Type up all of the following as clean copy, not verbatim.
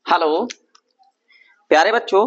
Hello प्यारे बच्चों,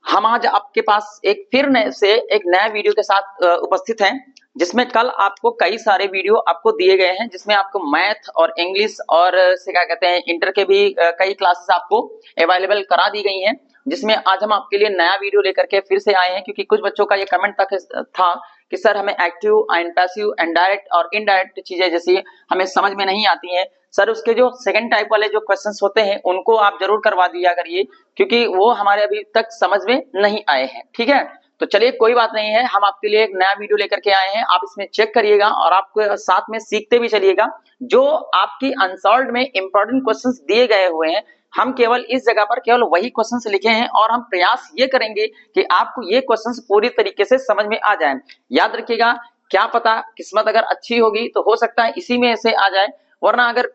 हम आज आपके पास एक नया वीडियो के साथ उपस्थित हैं, जिसमें कल आपको कई सारे वीडियो आपको दिए गए हैं, जिसमें आपको मैथ और इंग्लिश और से क्या कहते हैं इंटर के भी कई क्लासेस आपको अवेलेबल करा दी गई हैं। जिसमें आज हम आपके लिए नया वीडियो लेकर के फिर से आए हैं, क्योंकि कुछ बच्चों का ये कमेंट तक था कि सर हमें active and passive and direct और इनडायरेक्ट चीजें जैसी हमें समझ में नहीं आती हैं। सर उसके जो सेकंड टाइप वाले जो क्वेश्चंस होते हैं उनको आप जरूर करवा दिया करिए, क्योंकि वो हमारे अभी तक समझ में नहीं आए हैं। ठीक है, तो चलिए कोई बात नहीं है, हम आपके लिए एक नया वीडियो लेकर के आए हैं। आप इसमें चेक करिएगा और आपको साथ में सीखते भी चलिएगा। जो आपकी अनसॉल्व्ड में इंपॉर्टेंट क्वेश्चंस दिए गए हुए हैं, हम केवल इस जगह पर केवल वही क्वेश्चंस लिखे हैं और हम प्रयास ये करेंगे कि आपको ये क्वेश्चंस पूरी तरीके से समझ में आ जाए। याद रखिएगा, क्या पता किस्मत अगर अच्छी होगी तो हो सकता है इसी में से आ जाए, वरना अगर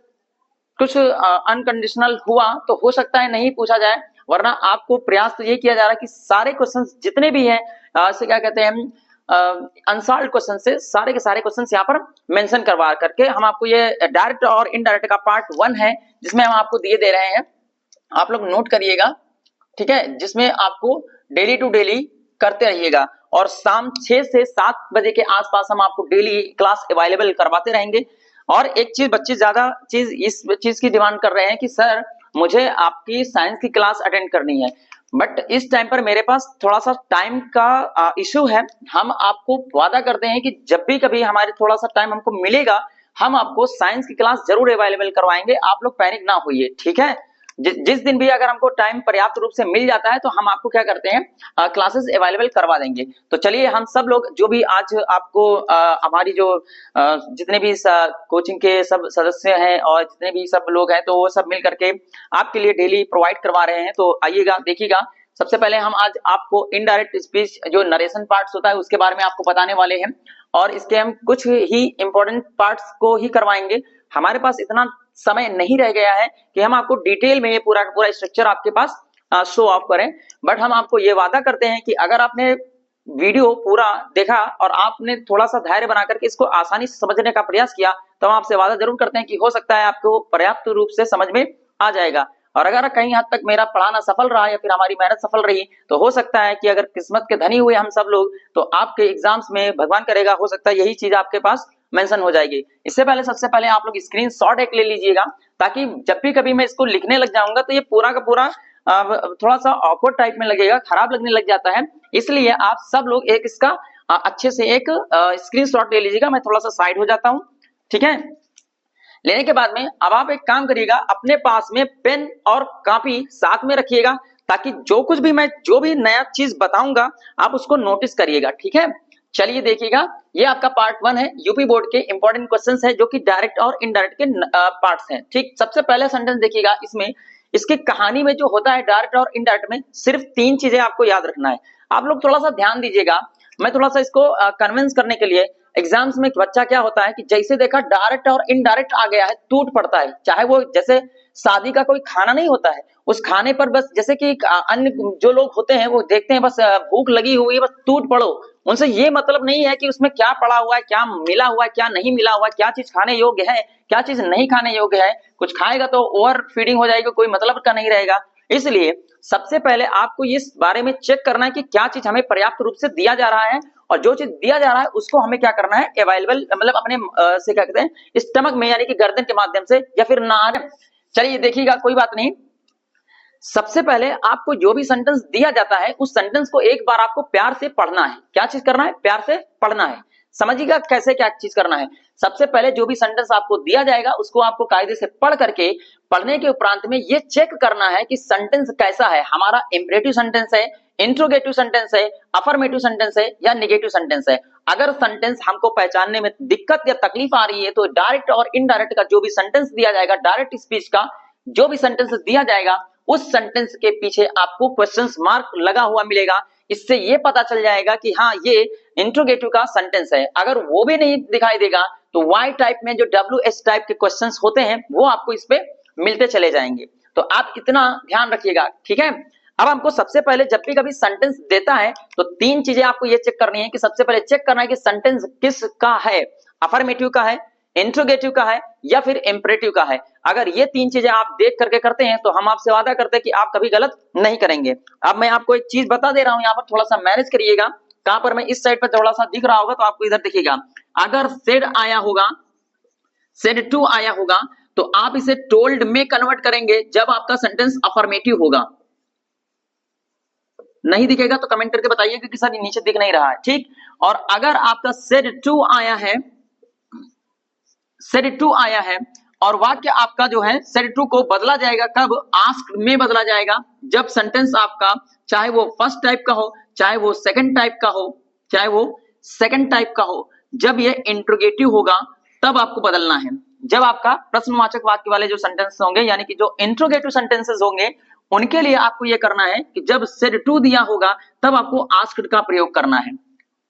कुछ अनकंडीशनल हुआ तो हो सकता है नहीं पूछा जाए। वरना आपको प्रयास तो ये किया जा रहा है कि सारे क्वेश्चंस जितने भी हैं से क्या कहते हैं अनसॉल्व्ड क्वेश्चन से सारे के सारे क्वेश्चंस यहाँ पर मेंशन करवा करके हम आपको ये डायरेक्ट और इनडायरेक्ट का पार्ट 1 है, जिसमें हम आपको दिए दे रहे हैं। आप लोग नोट करिएगा, ठीक है, जिसमें आपको डेली टू डेली करते रहिएगा और शाम 6 से 7 बजे के आसपास हम आपको डेली क्लास अवेलेबल करवाते रहेंगे। और एक चीज बच्चे ज्यादा इस चीज की डिमांड कर रहे हैं कि सर मुझे आपकी साइंस की क्लास अटेंड करनी है, बट इस टाइम पर मेरे पास थोड़ा सा टाइम का इशू है। हम आपको वादा करते हैं कि जब भी कभी हमारे थोड़ा सा टाइम हमको मिलेगा, हम आपको साइंस की क्लास जरूर अवेलेबल करवाएंगे। आप लोग पैनिक ना होइए, ठीक है। जिस दिन भी अगर हमको टाइम पर्याप्त रूप से मिल जाता है तो हम आपको क्या करते हैं क्लासेस अवेलेबल करवा देंगे। तो चलिए हम सब लोग जो भी आज आपको हमारी जो जितने भी कोचिंग के सब सदस्य हैं और जितने भी सब लोग हैं, तो वो सब मिल करके आपके लिए डेली प्रोवाइड करवा रहे हैं। तो आइएगा, देखिएगा। सबसे पहले हम आज आपको इनडायरेक्ट स्पीच जो नरेशन पार्ट्स होता है उसके बारे में आपको बताने वाले हैं, और इसके हम कुछ ही इंपॉर्टेंट पार्ट्स को ही करवाएंगे। हमारे पास इतना समय नहीं रह गया है कि हम आपको डिटेल में ये पूरा पूरा स्ट्रक्चर आपके पास शो ऑफ करें, बट हम आपको ये वादा करते हैं कि अगर आपने वीडियो पूरा देखा और आपने थोड़ा सा धैर्य बना करके इसको आसानी से समझने का प्रयास किया, तो हम आपसे वादा जरूर करते हैं कि हो सकता है आपको पर्याप्त रूप से समझ में आ जाएगा। और अगर कहीं हद तक मेरा पढ़ाना सफल रहा या फिर हमारी मेहनत सफल रही, तो हो सकता है कि अगर किस्मत के धनी हुए हम सब लोग, तो आपके एग्जाम्स में भगवान करेगा हो सकता है यही चीज आपके पास मेंशन हो जाएगी। इससे पहले सबसे पहले आप लोग स्क्रीनशॉट एक ले लीजिएगा, ताकि जब भी कभी मैं इसको लिखने लग जाऊंगा तो ये पूरा का पूरा थोड़ा सा ऑकवर्ड टाइप में लगेगा, खराब लगने लग जाता है। इसलिए आप सब लोग एक इसका अच्छे से एक स्क्रीनशॉट ले लीजिएगा। मैं थोड़ा सा साइड हो जाता हूं, ठीक है। लेने के बाद में अब आप एक काम करिएगा, अपने पास में पेन और कॉपी साथ में रखिएगा, ताकि जो भी नया चीज बताऊंगा आप उसको नोटिस करिएगा, ठीक है। चलिए देखिएगा, ये आपका पार्ट 1 है। यूपी बोर्ड के इंपॉर्टेंट क्वेश्चंस है जो कि डायरेक्ट और इनडायरेक्ट के पार्ट्स हैं, ठीक। सबसे पहले सेंटेंस देखिएगा, इसमें इसकी कहानी में जो होता है डायरेक्ट और इनडायरेक्ट में सिर्फ 3 चीजें आपको याद रखना है। आप लोग थोड़ा सा ध्यान दीजिएगा, मैं थोड़ा सा इसको कन्विंस करने के लिए। एग्जाम्स में बच्चा क्या होता है कि जैसे देखा डायरेक्ट और इनडायरेक्ट आ गया है टूट पड़ता है। चाहे वो जैसे शादी का कोई खाना नहीं होता है, उस खाने पर बस जैसे कि अन्य जो लोग होते हैं वो देखते हैं बस भूख लगी हुई है, बस टूट पड़ो। उनसे ये मतलब नहीं है कि उसमें क्या पड़ा हुआ है, क्या मिला हुआ है, क्या नहीं मिला हुआ है, क्या चीज खाने योग्य है, क्या चीज नहीं खाने योग्य है। कुछ खाएगा तो ओवर फीडिंग हो जाएगी, कोई मतलब का नहीं रहेगा। इसलिए सबसे पहले आपको इस बारे में चेक करना है कि क्या चीज हमें पर्याप्त रूप से दिया जा रहा है, और जो चीज दिया जा रहा है उसको हमें क्या करना है अवेलेबल, मतलब अपने से क्या कहते हैं स्टमक में, यानी कि गर्दन के माध्यम से या फिर नाक। चलिए देखिएगा, कोई बात नहीं। सबसे पहले आपको जो भी सेंटेंस दिया जाता है उस सेंटेंस को एक बार आपको प्यार से पढ़ना है। क्या चीज करना है? प्यार से पढ़ना है। समझिएगा कैसे क्या चीज करना है। सबसे पहले जो भी सेंटेंस आपको दिया जाएगा उसको आपको कायदे से पढ़ करके, पढ़ने के उपरांत में ये चेक करना है कि सेंटेंस कैसा है, हमारा इंपरेटिव सेंटेंस है, इंट्रोगेटिव सेंटेंस है, अफर्मेटिव सेंटेंस है या निगेटिव सेंटेंस है। अगर सेंटेंस हमको पहचानने में दिक्कत या तकलीफ आ रही है तो डायरेक्ट और इनडायरेक्ट का जो भी सेंटेंस दिया जाएगा, डायरेक्ट स्पीच का जो भी सेंटेंस दिया जाएगा, उस सेंटेंस के पीछे आपको क्वेश्चन मार्क लगा हुआ मिलेगा। इससे ये पता चल जाएगा कि हाँ ये इंट्रोगेटिव का सेंटेंस है। अगर वो भी नहीं दिखाई देगा तो वाई टाइप में जो WH टाइप के क्वेश्चंस होते हैं वो आपको इस पे मिलते चले जाएंगे। तो आप इतना ध्यान रखिएगा, ठीक है। अब हमको सबसे पहले जब भी कभी सेंटेंस देता है तो 3 चीजें आपको ये चेक करनी है कि सबसे पहले चेक करना है कि सेंटेंस किसका है, अफर्मेटिव का है, इंट्रोगेटिव का है या फिर इंपरेटिव का है। अगर ये तीन चीजें आप देख करके करते हैं तो हम आपसे वादा करते हैं कि आप कभी गलत नहीं करेंगे। अब मैं आपको एक चीज बता दे रहा हूं, यहाँ पर थोड़ा सा मैनेज करिएगा। कहां पर, मैं इस साइड पर थोड़ा सा दिख रहा होगा तो आपको इधर दिखेगा। अगर सेड आया होगा, सेड टू आया होगा, तो आप इसे टोल्ड में कन्वर्ट करेंगे जब आपका सेंटेंस अफर्मेटिव होगा। नहीं दिखेगा तो कमेंट करके बताइए क्योंकि सर नीचे दिख नहीं रहा है, ठीक। और अगर आपका सेड टू आया है, सेड टू आया है और वाक्य आपका जो है सेड टू को बदला जाएगा, कब, आस्क्ड में बदला जाएगा, जब सेंटेंस आपका चाहे वो फर्स्ट टाइप का हो, चाहे वो सेकंड टाइप का हो, चाहे वो सेकंड टाइप का हो, जब ये इंट्रोगेटिव होगा तब आपको बदलना है। जब आपका प्रश्नवाचक वाक्य वाले जो सेंटेंस होंगे यानी कि जो इंट्रोगेटिव सेंटेंसेस होंगे उनके लिए आपको ये करना है कि जब सेड टू दिया होगा तब आपको आस्क्ड का प्रयोग करना है,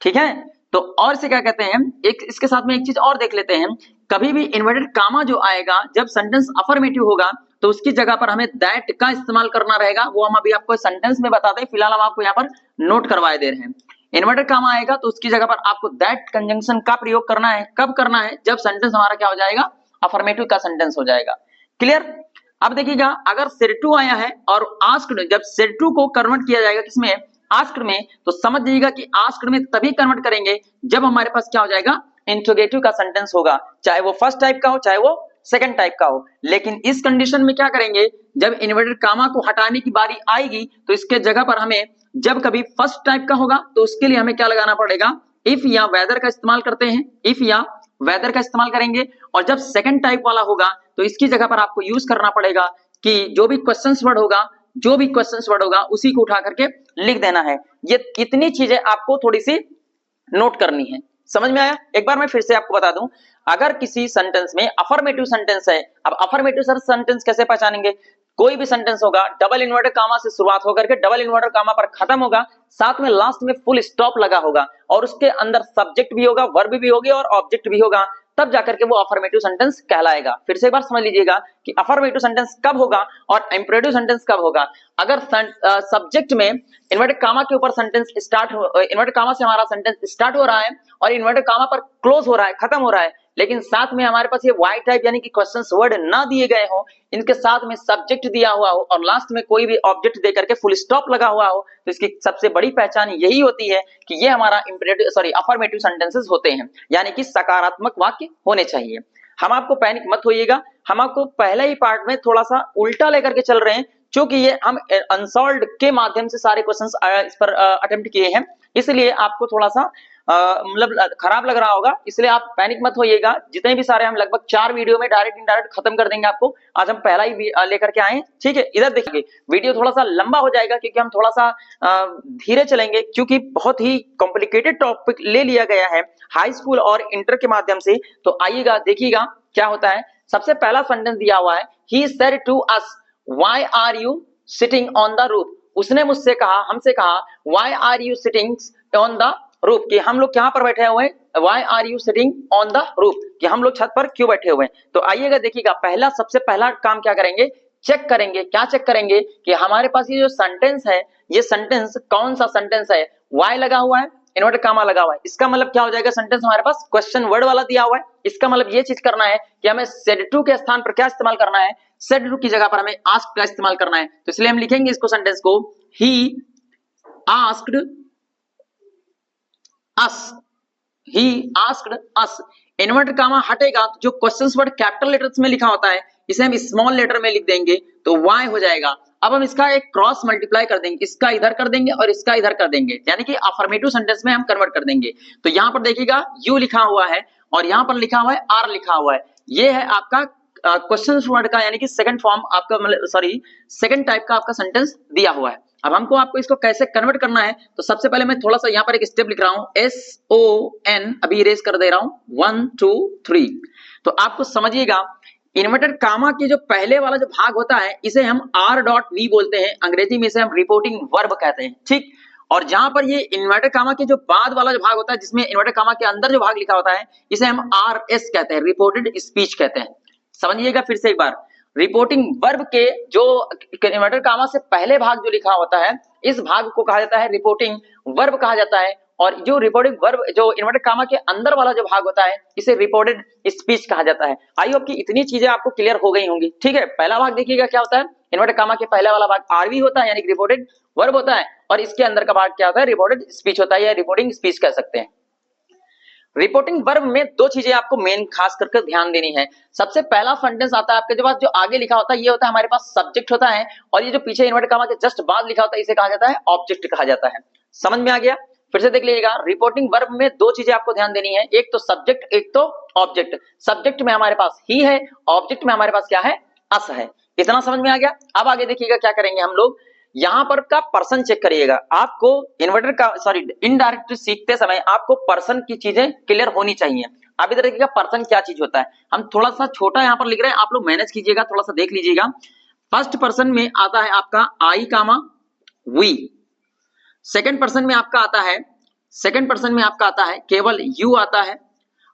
ठीक है। तो और से क्या कहते हैं, एक इसके साथ में एक चीज और देख लेते हैं। कभी भी इन्वर्टेड कामा जो आएगा जब सेंटेंस अफर्मेटिव होगा तो उसकी जगह पर हमें दैट का इस्तेमाल करना रहेगा। वो हम अभी आपको सेंटेंस में बताते हैं, फिलहाल हम आपको यहाँ पर नोट करवाए दे रहे हैं। इन्वर्टेड कामा आएगा तो उसकी जगह पर आपको दैट कंजंक्शन का प्रयोग करना है। कब करना है, जब सेंटेंस हमारा क्या हो जाएगा, अफर्मेटिव का सेंटेंस हो जाएगा। क्लियर। अब देखिएगा, अगर सेड टू आया है और आस्क्ड, जब सेड टू को कन्वर्ट किया जाएगा किसमें, आस्क्ड में, तो समझ जाइएगा कि आस्क्ड में तभी कन्वर्ट करेंगे जब हमारे पास क्या हो जाएगा, इंट्रोगेटिव का सेंटेंस होगा, चाहे वो फर्स्ट टाइप का हो चाहे वो सेकंड टाइप का हो। लेकिन इस कंडीशन में क्या करेंगे, जब इन्वर्टेड कामा को हटाने की बारी आएगी तो इसके जगह पर हमें, जब कभी फर्स्ट टाइप का होगा तो उसके लिए हमें क्या लगाना पड़ेगा, इफ या वेदर का इस्तेमाल करते हैं, इफ या वेदर का इस्तेमाल करेंगे। और जब सेकंड टाइप वाला होगा तो इसकी जगह पर आपको यूज करना पड़ेगा कि जो भी क्वेश्चंस वर्ड होगा, जो भी क्वेश्चंस वर्ड होगा उसी को उठा करके लिख देना है। ये कितनी चीजें आपको थोड़ी सी नोट करनी है। समझ में आया? एक बार मैं फिर से आपको बता दूं, अगर किसी सेंटेंस में अफर्मेटिव सेंटेंस है, अब अफर्मेटिव सेंटेंस कैसे पहचानेंगे, कोई भी सेंटेंस होगा डबल इन्वर्टेड कामा से शुरुआत होकर के डबल इन्वर्टेड कामा पर खत्म होगा, साथ में लास्ट में फुल स्टॉप लगा होगा और उसके अंदर सब्जेक्ट भी होगा, वर्ब भी होगी और ऑब्जेक्ट भी होगा, तब जाकर के वो अफर्मेटिव सेंटेंस कहलाएगा। फिर से एक बार समझ लीजिएगा कि अफर्मेटिव सेंटेंस कब होगा और इंपरेटिव सेंटेंस कब होगा। अगर सब्जेक्ट में इन्वर्टेड कामा के ऊपर सेंटेंस स्टार्ट, इन्वर्टेड कामा से हमारा सेंटेंस स्टार्ट हो रहा है और इन्वर्टेड कामा पर क्लोज हो रहा है, खत्म हो रहा है, लेकिन साथ में हमारे पास ये वाई टाइप यानी कि क्वेश्चंस वर्ड ना दिए गए हो, इनके साथ में सब्जेक्ट दिया हुआ हो और लास्ट में कोई भी ऑब्जेक्ट दे करके फुल स्टॉप लगा हुआ हो, तो इसकी सबसे बड़ी पहचान यही होती है कि ये हमारा अफर्मेटिव सेंटेंसेस होते हैं, यानी कि सकारात्मक वाक्य होने चाहिए। हम आपको पैनिक मत होइएगा, हम आपको पहले ही पार्ट में थोड़ा सा उल्टा लेकर के चल रहे हैं, क्योंकि ये हम अनसॉल्व्ड के माध्यम से सारे क्वेश्चंस इस पर अटेम्प्ट किए हैं, इसलिए आपको थोड़ा सा मतलब खराब लग रहा होगा, इसलिए आप पैनिक मत होइएगा। जितने भी सारे हम लगभग 4 वीडियो में डायरेक्ट इनडायरेक्ट खत्म कर देंगे आपको। आज हम पहला ही लेकर के आए, ठीक है। इधर देखिए, वीडियो थोड़ा सा लंबा हो जाएगा क्योंकि हम थोड़ा सा धीरे चलेंगे, क्योंकि बहुत ही कॉम्प्लिकेटेड टॉपिक ले लिया गया है हाई स्कूल और इंटर के माध्यम से। तो आइएगा, देखिएगा क्या होता है। सबसे पहला सेंटेंस दिया हुआ है, he said to us why are you sitting on the roof. उसने मुझसे कहा, हमसे कहा, why are you sitting on the roof, कि हम लोग यहाँ पर बैठे हुए हैं, why are you sitting on the roof, कि हम लोग छत पर क्यों बैठे हुए हैं। तो आइएगा देखिएगा, पहला सबसे पहला काम क्या करेंगे, चेक करेंगे। क्या चेक करेंगे कि हमारे पास ये जो सेंटेंस है, ये सेंटेंस कौन सा सेंटेंस है, वाई लगा हुआ है, इन्वर्टेड कामा लगा हुआ है, इसका मतलब क्या हो जाएगा, सेंटेंस हमारे पास क्वेश्चन वर्ड वाला दिया हुआ है। इसका मतलब ये चीज करना है कि हमें सेड टू के स्थान पर क्या इस्तेमाल करना है, सेड टू की जगह पर हमें आस्क्ड का इस्तेमाल करना है। तो इसलिए हम लिखेंगे इसको, सेंटेंस को, he asked us, he asked us. Inverted comma हटेगा तो जो क्वेश्चंस वर्ड कैपिटल लेटर्स में लिखा होता है इसे हम स्मॉल लेटर में लिख देंगे तो वाई हो जाएगा। अब हम इसका एक क्रॉस मल्टीप्लाई कर देंगे, इसका इधर कर देंगे और इसका इधर कर देंगे, यानी कि अफर्मेटिव सेंटेंस में हम कन्वर्ट कर देंगे। तो यहां पर देखिएगा यू लिखा हुआ है और यहां पर लिखा हुआ है आर लिखा हुआ है। ये है आपका क्वेश्चन वर्ड का यानी कि सेकंड फॉर्म आपका, मतलब सॉरी सेकंड टाइप का आपका सेंटेंस दिया हुआ है। अब हमको आपको इसको कैसे कन्वर्ट करना है, तो सबसे पहले मैं थोड़ा सा यहाँ पर एक स्टेप लिख रहा हूँ, SON, अभी इरेज कर दे रहा हूँ, 1 2 3। तो आपको समझिएगा, इन्वर्टेड कामा के जो पहले वाला जो भाग होता है इसे हम R.V बोलते हैं, अंग्रेजी में इसे हम रिपोर्टिंग वर्ब कहते हैं, ठीक। और जहां पर ये इन्वर्टेड कामा के जो बाद वाला जो भाग होता है, जिसमें इन्वर्टेड कामा के अंदर जो भाग लिखा होता है, इसे हम RS कहते हैं, रिपोर्टेड स्पीच कहते हैं। समझिएगा फिर से एक बार, रिपोर्टिंग वर्ब के जो इन्वर्टेड कामा से पहले भाग जो लिखा होता है इस भाग को कहा जाता है रिपोर्टिंग वर्ब कहा जाता है। और जो रिपोर्टिंग वर्ब जो इन्वर्टेड कामा के अंदर वाला जो भाग होता है इसे रिपोर्टेड स्पीच कहा जाता है। आई होप कि इतनी चीजें आपको क्लियर हो गई होंगी। ठीक है, पहला भाग देखिएगा क्या होता है, इन्वर्टेड कामा के पहला वाला भाग आरवी होता है यानी कि रिपोर्टेड वर्ब होता है, और इसके अंदर का भाग क्या होता है, रिपोर्टेड स्पीच होता है या रिपोर्टिंग स्पीच कह सकते हैं। रिपोर्टिंग वर्ब में दो चीजें आपको मेन खास करके ध्यान देनी है। सबसे पहला सेंटेंस आता है आपके पास, जो आगे लिखा होता है ये होता है हमारे पास सब्जेक्ट होता है, और ये जो पीछे इन्वर्टेड कामा के जस्ट बाद लिखा होता है इसे कहा जाता है ऑब्जेक्ट कहा जाता है। समझ में आ गया? फिर से देख लीजिएगा, रिपोर्टिंग वर्ब में दो चीजें आपको ध्यान देनी है, एक तो सब्जेक्ट एक तो ऑब्जेक्ट। सब्जेक्ट में हमारे पास ही है, ऑब्जेक्ट में हमारे पास क्या है, अस है। इतना समझ में आ गया? अब आगे देखिएगा क्या करेंगे हम लोग, यहां पर का पर्सन चेक करिएगा। आपको इन्वर्टर का इनडायरेक्ट सीखते समय आपको पर्सन की चीजें क्लियर होनी चाहिए। अब इधर देखिएगा पर्सन क्या चीज होता है, हम थोड़ा सा छोटा यहां पर लिख रहे हैं, आप लोग मैनेज कीजिएगा, थोड़ा सा देख लीजिएगा। फर्स्ट पर्सन में आता है आपका आई कामा वी, सेकंड पर्सन में आपका आता है केवल यू आता है,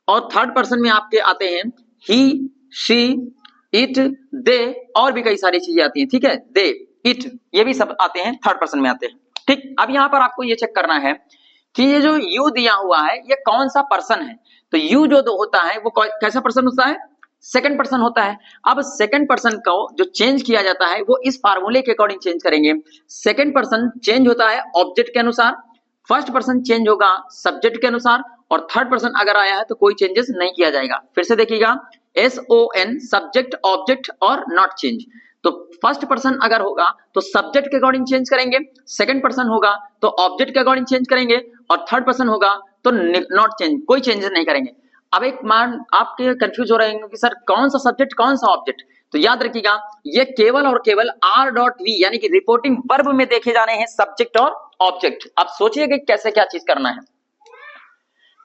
और थर्ड पर्सन में आपके आते हैं ही, शी, इट, दे, और भी कई सारी चीजें आती हैं। ठीक है, दे, इट, ये भी सब आते हैं, थर्ड पर्सन में आते हैं। ठीक, अब यहां पर आपको ये चेक करना है कि ये जो यू दिया हुआ है ये कौन सा पर्सन है। तो यू जो होता है वो कैसा पर्सन होता है, सेकंड पर्सन होता है। अब सेकंड पर्सन को जो चेंज किया जाता है वो इस फार्मूले के अकॉर्डिंग चेंज करेंगे। सेकंड पर्सन चेंज होता है ऑब्जेक्ट के अनुसार, फर्स्ट पर्सन चेंज होगा सब्जेक्ट के अनुसार, और थर्ड पर्सन अगर आया है तो कोई चेंजेस नहीं किया जाएगा। फिर से देखिएगा, SON सब्जेक्ट ऑब्जेक्ट और नॉट चेंज। तो फर्स्ट पर्सन अगर होगा तो सब्जेक्ट के अकॉर्डिंग चेंज करेंगे, सेकंड पर्सन होगा तो ऑब्जेक्ट के अकॉर्डिंग चेंज करेंगे, और थर्ड पर्सन होगा तो नॉट चेंज, कोई चेंजेस नहीं करेंगे। अब एक मान आपके कंफ्यूज हो रहे हैं कि सर कौन सा सब्जेक्ट कौन सा ऑब्जेक्ट, तो याद रखिएगा ये केवल और केवल R.V यानी कि रिपोर्टिंग वर्ब में देखे जाने हैं सब्जेक्ट और ऑब्जेक्ट। अब सोचिए कि कैसे क्या चीज करना है।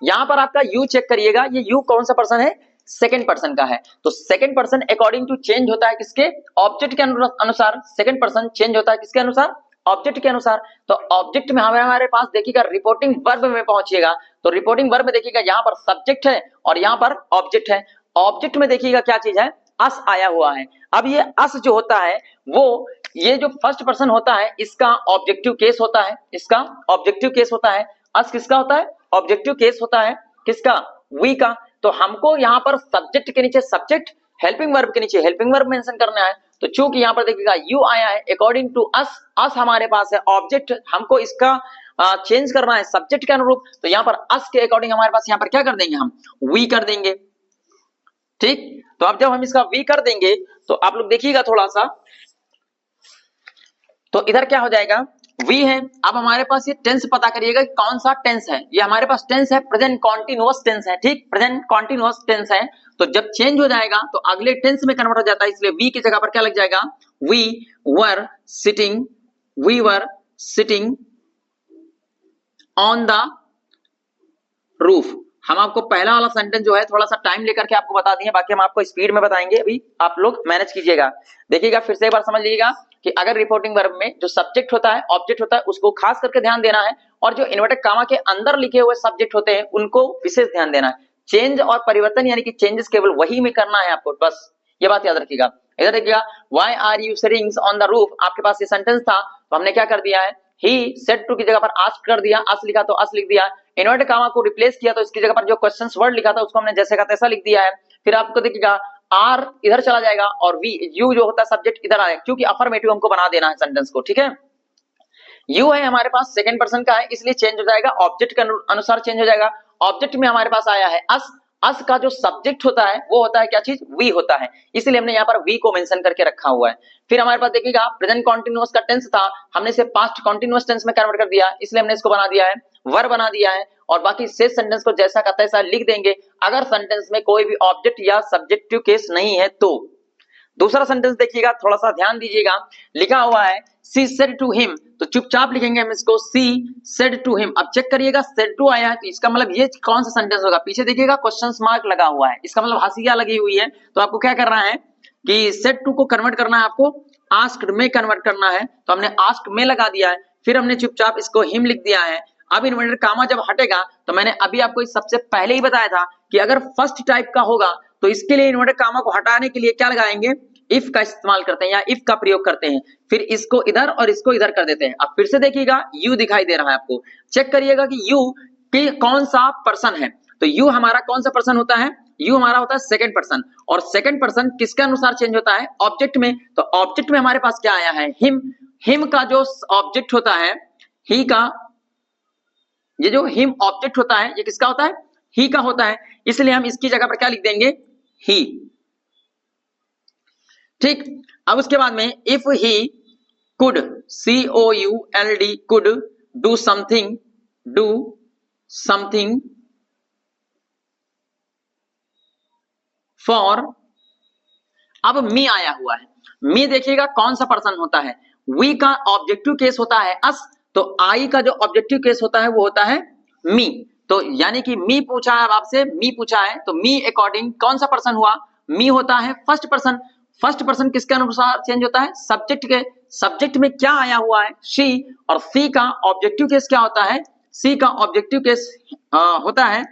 यहां पर आपका यू चेक करिएगा, ये यू कौन सा पर्सन है, सेकंड पर्सन का है। तो second person according to change होता है किसके, ऑब्जेक्ट के अनुसार। सेकंड पर्सन चेंज होता है किसके अनुसार, ऑब्जेक्ट के अनुसार। तो ऑब्जेक्ट में हमारे पास देखिएगा रिपोर्टिंग वर्ब में पहुंचिएगा, तो रिपोर्टिंग वर्ब में देखिएगा यहाँ पर सब्जेक्ट है और यहाँ पर ऑब्जेक्ट है। ऑब्जेक्ट में देखिएगा क्या चीज है, अस आया हुआ है। अब ये अस जो होता है वो ये जो फर्स्ट पर्सन होता है इसका ऑब्जेक्टिव केस होता है, इसका ऑब्जेक्टिव केस होता है। अस किसका होता है, ऑब्जेक्टिव केस होता है किसका, वी का। तो हमको यहाँ पर सब्जेक्ट के नीचे सब्जेक्ट, हेल्पिंग वर्ब के नीचे हेल्पिंग वर्ब मेंशन करना है। तो चूंकि यहाँ पर देखिएगा यू आया है अकॉर्डिंग टू अस, अस हमारे पास है ऑब्जेक्ट, हमको इसका चेंज करना है सब्जेक्ट के अनुरूप। तो यहाँ पर अस के अकॉर्डिंग हमारे पास यहाँ पर क्या कर देंगे, हम वी कर देंगे। ठीक, तो अब जब हम इसका वी कर देंगे तो आप लोग देखिएगा थोड़ा सा, तो इधर क्या हो जाएगा, वी है। अब हमारे पास ये टेंस पता करिएगा कि कौन सा टेंस है, ये हमारे पास टेंस है प्रेजेंट कॉन्टिन्यूअस टेंस है। ठीक, प्रेजेंट कॉन्टिन्यूअस टेंस है। तो जब चेंज हो जाएगा तो अगले टेंस में कन्वर्ट हो जाता है, इसलिए वी की जगह पर क्या लग जाएगा, we were sitting, we were sitting on the roof. हम आपको पहला वाला सेंटेंस जो है थोड़ा सा टाइम लेकर के आपको बता दिए, बाकी हम आपको स्पीड में बताएंगे, अभी आप लोग मैनेज कीजिएगा। देखिएगा फिर से एक बार समझ लीजिएगा कि अगर रिपोर्टिंग वर्ब में जो सब्जेक्ट होता है ऑब्जेक्ट होता है उसको खास करके ध्यान देना है, और जो इन्वर्टेड कामा के अंदर लिखे हुए सब्जेक्ट होते हैं उनको विशेष ध्यान देना है। चेंज और परिवर्तन यानी कि चेंजेस केवल वही में करना है आपको, बस ये बात याद रखिएगा। इधर देखिएगा, why are you sitting on the roof, आपके पास ये सेंटेंस था तो हमने क्या कर दिया है, ही सेड टू की जगह पर आस्क कर दिया, अस लिखा तो अस लिख दिया। इन्वर्टेड कामा को रिप्लेस किया तो इसकी जगह पर जो क्वेश्चंस वर्ड लिखा था उसको हमने जैसे का तैसा लिख दिया है। फिर आपको देखिएगा आर इधर चला जाएगा और वी, यू जो होता है सब्जेक्ट इधर आएगा, क्योंकि अफर्मेटिव हमको बना देना है सेंटेंस को। ठीक है, यू है हमारे पास सेकंड पर्सन का है इसलिए चेंज हो जाएगा, ऑब्जेक्ट के अनुसार चेंज हो जाएगा। ऑब्जेक्ट में हमारे पास आया है अस, अस का जो सब्जेक्ट होता है वो होता है क्या चीज, वी होता है, इसलिए हमने यहाँ पर वी को मेंशन करके रखा हुआ है। फिर हमारे पास देखिएगा प्रेजेंट कॉन्टिन्यूअस का टेंस था, हमने इसे पास्ट कॉन्टिन्यूअस टेंस में कन्वर्ट कर दिया, इसलिए हमने इसको बना दिया है वर्ब बना दिया है, और बाकी शेष सेंटेंस को जैसा का तैसा लिख देंगे अगर सेंटेंस में कोई भी ऑब्जेक्ट या सब्जेक्टिव केस नहीं है तो। दूसरा सेंटेंस देखिएगा, थोड़ा सा ध्यान दीजिएगा, लिखा हुआ है सी सेड टू हिम, तो चुपचाप लिखेंगे हम इसको सी सेड टू हिम। अब चेक करिएगा सेड टू आया है तो इसका मतलब ये कौन सा सेंटेंस होगा, पीछे देखिएगा क्वेश्चन मार्क लगा हुआ है, इसका मतलब हाशिया लगी हुई है। तो आपको क्या करना है कि सेड टू को कन्वर्ट करना है, आपको आस्क्ड में कन्वर्ट करना है, तो हमने आस्क्ड में लगा दिया है, फिर हमने चुपचाप इसको हिम लिख दिया है। अब इन्वर्टेड कामा जब हटेगा तो मैंने अभी आपको सबसे पहले ही बताया था कि अगर फर्स्ट टाइप का होगा तो इसके लिए इन्वर्टेड कामा को हटाने के लिए क्या लगाएंगे, इफ का इस्तेमाल करते हैं या इफ का प्रयोग करते हैं, फिर इसको इधर और इसको इधर कर देते हैं। अब फिर से देखिएगा यू दिखाई दे रहा है आपको, चेक करिएगा कि यू कि कौन सा पर्सन है। तो यू हमारा कौन सा पर्सन होता है, यू हमारा होता है सेकंड पर्सन, और सेकंड पर्सन किसके अनुसार चेंज होता है, ऑब्जेक्ट में। तो ऑब्जेक्ट में हमारे पास क्या आया है, हिम। हिम का जो ऑब्जेक्ट होता है, ही का, ये जो हिम ऑब्जेक्ट होता है ये किसका होता है, ही का होता है, इसलिए हम इसकी जगह पर क्या लिख देंगे, ही। ठीक, अब उसके बाद में if he could, COULD, could do something for, अब मी आया हुआ है। मी देखिएगा कौन सा पर्सन होता है, वी का ऑब्जेक्टिव केस होता है अस, तो आई का जो ऑब्जेक्टिव केस होता है वो होता है मी। तो यानी कि मी पूछा है आपसे, मी पूछा है, तो मी अकॉर्डिंग कौन सा पर्सन हुआ, मी होता है फर्स्ट पर्सन। फर्स्ट पर्सन किसके अनुसार चेंज होता है, सब्जेक्ट के। सब्जेक्ट में क्या आया हुआ है, शी, और सी का ऑब्जेक्टिव केस क्या होता है, सी का ऑब्जेक्टिव केस होता है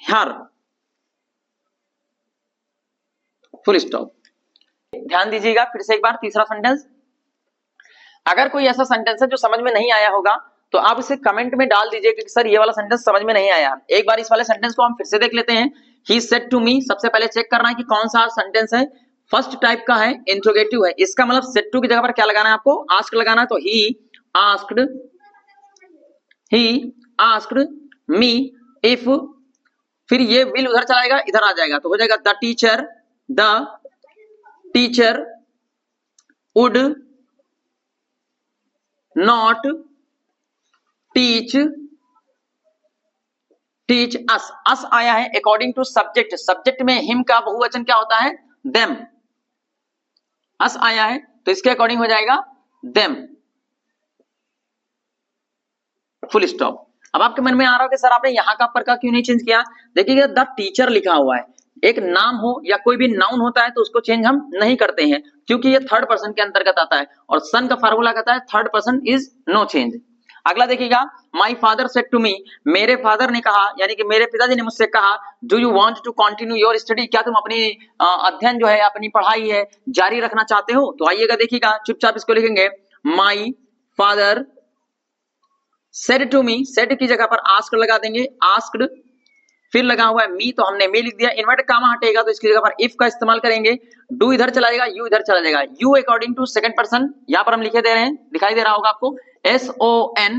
हर। Full stop. ध्यान दीजिएगा फिर से एक बार तीसरा सेंटेंस। अगर कोई ऐसा सेंटेंस है जो समझ में नहीं आया होगा तो आप इसे कमेंट में डाल दीजिए कि सर ये वाला सेंटेंस समझ में नहीं आया। एक बार इस वाले सेंटेंस को हम फिर से देख लेते हैं। ही सेड टू मी, सबसे पहले चेक करना है कि कौन सा सेंटेंस है, फर्स्ट टाइप का है, इंट्रोगेटिव है। इसका मतलब सेड टू की जगह पर क्या लगाना है आपको, आस्क्ड लगाना है। तो ही आस्क्ड मी इफ, फिर ये विल उधर चलाएगा, इधर आ जाएगा, तो हो जाएगा the teacher would not teach us. Us आया है अकॉर्डिंग टू सब्जेक्ट। सब्जेक्ट में हिम का बहुवचन क्या होता है, देम। अस आया है तो इसके अकॉर्डिंग हो जाएगा देम। Full stop. अब आपके मन में आ रहा हो कि सर आपने यहां का पर का क्यों नहीं चेंज किया। देखिएगा द टीचर लिखा हुआ है, एक नाम हो या कोई भी नाउन होता है तो उसको चेंज हम नहीं करते हैं क्योंकि ये थर्ड पर्सन के अंतर्गत आता है, और सन का फार्मूला कहता है third person is no change. अगला देखिएगा, my father said to me, मेरे फादर ने कहा, यानी कि मेरे पिताजी ने मुझसे कहा, do you want to continue your study, क्या तुम अपनी अध्ययन जो है, अपनी पढ़ाई है जारी रखना चाहते हो। तो आइएगा देखिएगा, चुपचाप इसको लिखेंगे, my father said to me, said की जगह पर आस्क्ड लगा देंगे, आस्क्ड, फिर लगा हुआ है मी, तो हमने मी लिख दिया। इन्वर्टेड कामा हटेगा तो इसकी जगह पर इफ का इस्तेमाल करेंगे। डू इधर चला जाएगा, यू इधर चला जाएगा। You according to second person, यहां पर हम लिखे दे रहे हैं, दिखाई दे रहा होगा आपको, SON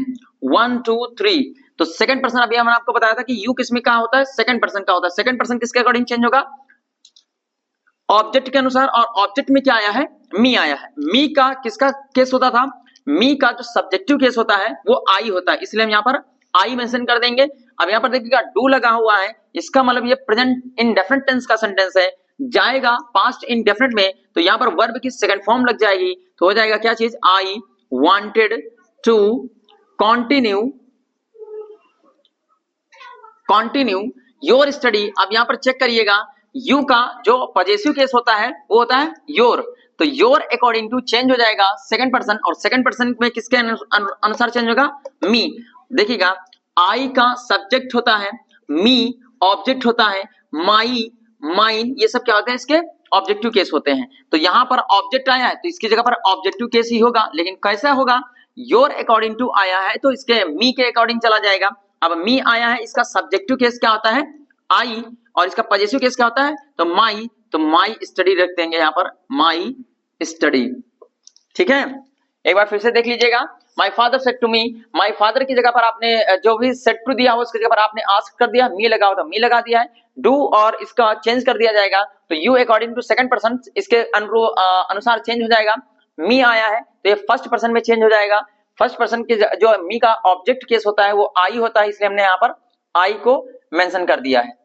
1 2 3। तो सेकंड पर्सन अभी हमने आपको बताया था कि यू किसमें का होता है, सेकंड पर्सन का होता है। सेकंड पर्सन किसके अकॉर्डिंग चेंज होगा, ऑब्जेक्ट के अनुसार, और ऑब्जेक्ट में क्या आया है, मी आया है। मी का किसका केस होता था, मी का जो सब्जेक्टिव केस होता है वो आई होता है, इसलिए हम यहाँ पर आई मेंशन कर देंगे। अब यहाँ पर देखिएगा डू लगा हुआ है, इसका मतलब ये प्रेजेंट इंडेफिनिट टेंस का सेंटेंस है, जाएगा पास्ट इंडेफिनिट में, तो यहाँ पर वर्ब की सेकंड फॉर्म लग जाएगी, तो हो जाएगा क्या चीज, I wanted to continue your study. अब यहाँ पर चेक करिएगा, यू का जो पॉजेसिव केस होता है वो होता है योर, तो योर अकॉर्डिंग टू चेंज हो जाएगा सेकंड पर्सन, और सेकंड पर्सन में किसके अनुसार चेंज होगा, मी। देखिएगा आई का सब्जेक्ट होता है, मी ऑब्जेक्ट होता है, माई माइन ये सब क्या होते हैं, इसके ऑब्जेक्टिव केस होते हैं। तो यहाँ पर ऑब्जेक्ट आया है तो इसकी जगह पर ऑब्जेक्टिव केस ही होगा, लेकिन कैसा होगा, योर अकॉर्डिंग टू आया है तो इसके मी के अकॉर्डिंग चला जाएगा। अब मी आया है, इसका सब्जेक्टिव केस क्या होता है, आई, और इसका पॉजेसिव केस क्या होता है, तो माई, तो माई स्टडी रख देंगे यहाँ पर, माई स्टडी। ठीक है, एक बार फिर से देख लीजिएगा, my father said to me, my father की जगह पर आपने जो भी सेड टू दिया हो उसकी जगह पर आपने आस्क कर दिया, मी लगा हो तो मी लगा दिया है। डू और इसका चेंज कर दिया जाएगा, तो you according to second person इसके अनुसार चेंज हो जाएगा। मी आया है तो ये फर्स्ट पर्सन में चेंज हो जाएगा। फर्स्ट पर्सन के जो मी का ऑब्जेक्ट केस होता है वो आई होता है, इसलिए हमने यहाँ पर आई को मेंशन कर दिया है।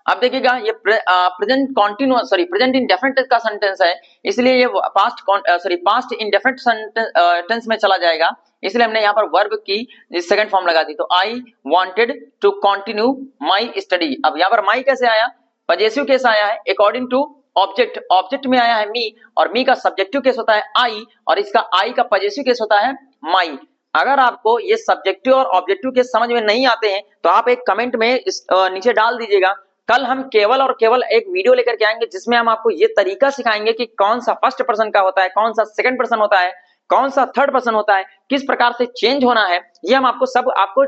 अब देखिएगा ये प्रेजेंट इंडेफिनिट का सेंटेंस है, इसलिए ये पास्ट इंडेफिनिट टेंस में चला जाएगा, इसलिए हमने यहाँ पर वर्ब की सेकंड फॉर्म लगा दी। तो I wanted to continue my study. अब यहाँ पर माई कैसे आया, पॉजेसिव केस आया है अकॉर्डिंग टू ऑब्जेक्ट, ऑब्जेक्ट में आया है मी, और मी का सब्जेक्टिव केस होता है आई, और इसका आई का पॉजेसिव केस होता है माई। अगर आपको ये सब्जेक्टिव और ऑब्जेक्टिव केस समझ में नहीं आते हैं तो आप एक कमेंट में नीचे डाल दीजिएगा, कल हम केवल और केवल एक वीडियो लेकर के आएंगे जिसमें हम आपको ये तरीका सिखाएंगे कि कौन सा फर्स्ट पर्सन का होता है, कौन सा सेकंड पर्सन होता है, कौन सा थर्ड पर्सन होता है, किस प्रकार से चेंज होना है, ये हम आपको सब आपको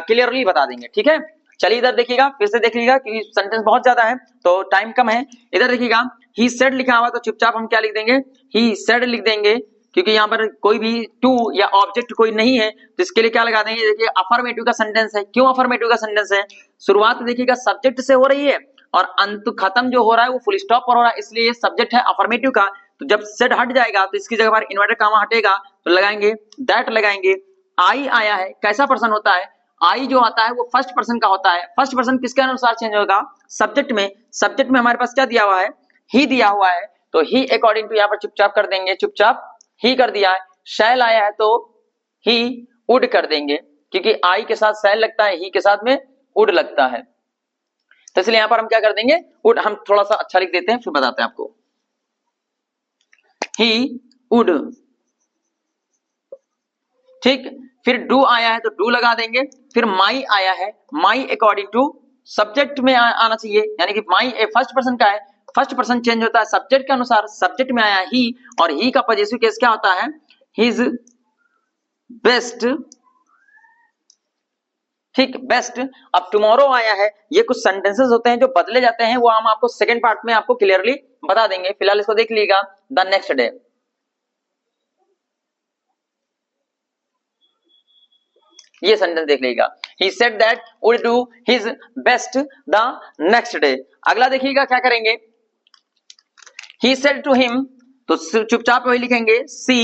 क्लियरली बता देंगे। ठीक है, चलिए इधर देखिएगा, फिर से देख लीजिएगा क्योंकि सेंटेंस बहुत ज्यादा है तो टाइम कम है। इधर देखिएगा ही सेड लिखा हुआ तो चुपचाप हम क्या लिख देंगे, ही सेड लिख देंगे, क्योंकि यहाँ पर कोई भी टू या ऑब्जेक्ट कोई नहीं है तो इसके लिए क्या लगा देंगे, देखिए अफर्मेटिव का सेंटेंस है। क्यों अफर्मेटिव का सेंटेंस है, शुरुआत देखिएगा सब्जेक्ट से हो रही है और अंत खत्म जो हो रहा है वो फुल स्टॉप पर हो रहा है, इसलिए सब्जेक्ट है अफर्मेटिव का। तो जब सेड हट जाएगा तो इसकी जगह पर इन्वर्टेड कॉमा हटेगा तो लगाएंगे दैट लगाएंगे। आई आया है, कैसा पर्सन होता है, आई जो आता है वो फर्स्ट पर्सन का होता है। फर्स्ट पर्सन किसके अनुसार चेंज होगा, सब्जेक्ट में। सब्जेक्ट में हमारे पास क्या दिया हुआ है, ही दिया हुआ है, तो ही अकॉर्डिंग टू यहाँ पर चुपचाप कर देंगे, चुपचाप ही कर दिया है। शैल आया है तो ही वुड कर देंगे, क्योंकि आई के साथ शैल लगता है, ही के साथ में वुड लगता है, तो इसलिए यहां पर हम क्या कर देंगे, वुड। हम थोड़ा सा अच्छा लिख देते हैं फिर बताते हैं आपको। ही वुड, ठीक। फिर डू आया है तो डू लगा देंगे। फिर माई आया है, माई अकॉर्डिंग टू सब्जेक्ट में आना चाहिए, यानी कि माई फर्स्ट पर्सन का है, फर्स्ट पर्सन चेंज होता है सब्जेक्ट के अनुसार। सब्जेक्ट में आया ही, और ही का पॉजिटिव केस क्या होता है, हिज बेस्ट, ठीक, बेस्ट। अब टुमारो आया है, ये कुछ सेंटेंसेस होते हैं जो बदले जाते हैं, वो हम आपको सेकंड पार्ट में आपको क्लियरली बता देंगे। फिलहाल इसको देख लीजिएगा, द नेक्स्ट डे। ये सेंटेंस देख लीजिएगा, he said that would do his best the next day। अगला देखिएगा क्या करेंगे, he said to him, तो चुपचाप वही लिखेंगे, she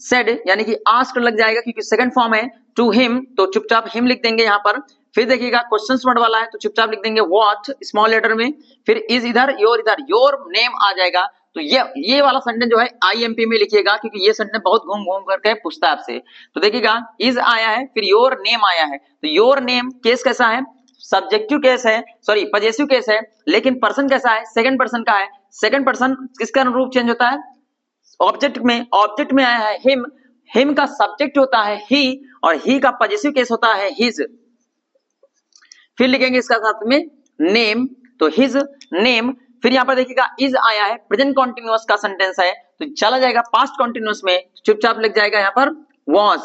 said यानी कि asked लग जाएगा क्योंकि सेकंड फॉर्म है, to him तो चुपचाप him लिख देंगे यहाँ पर। फिर देखिएगा क्वेश्चन वर्ड वाला है तो चुपचाप लिख देंगे what स्मॉल लेटर में। फिर इज इधर योर नेम आ जाएगा। तो ये वाला सेंटेंस जो है आईएमपी में लिखिएगा, क्योंकि ये सेंटेंस बहुत घूम घूम करके पूछता है आपसे। तो देखिएगा इज आया है, फिर योर नेम आया है, तो योर नेम केस कैसा है, सब्जेक्टिव केस है, सॉरी पजेसिव केस है, लेकिन पर्सन कैसा है, सेकंड पर्सन का है। सेकंड पर्सन किसके अनुरूप चेंज होता है, ऑब्जेक्ट में। ऑब्जेक्ट में आया है हिम, हिम का सब्जेक्ट होता है ही, और ही का पजेसिव केस होता है हिज। फिर लिखेंगे इसका साथ में नेम, तो हिज नेम। फिर यहाँ पर देखिएगा इज आया है, प्रेजेंट कॉन्टिन्यूअस का सेंटेंस है तो चला जाएगा पास्ट कॉन्टिन्यूअस में, चुपचाप लिख जाएगा यहाँ पर was,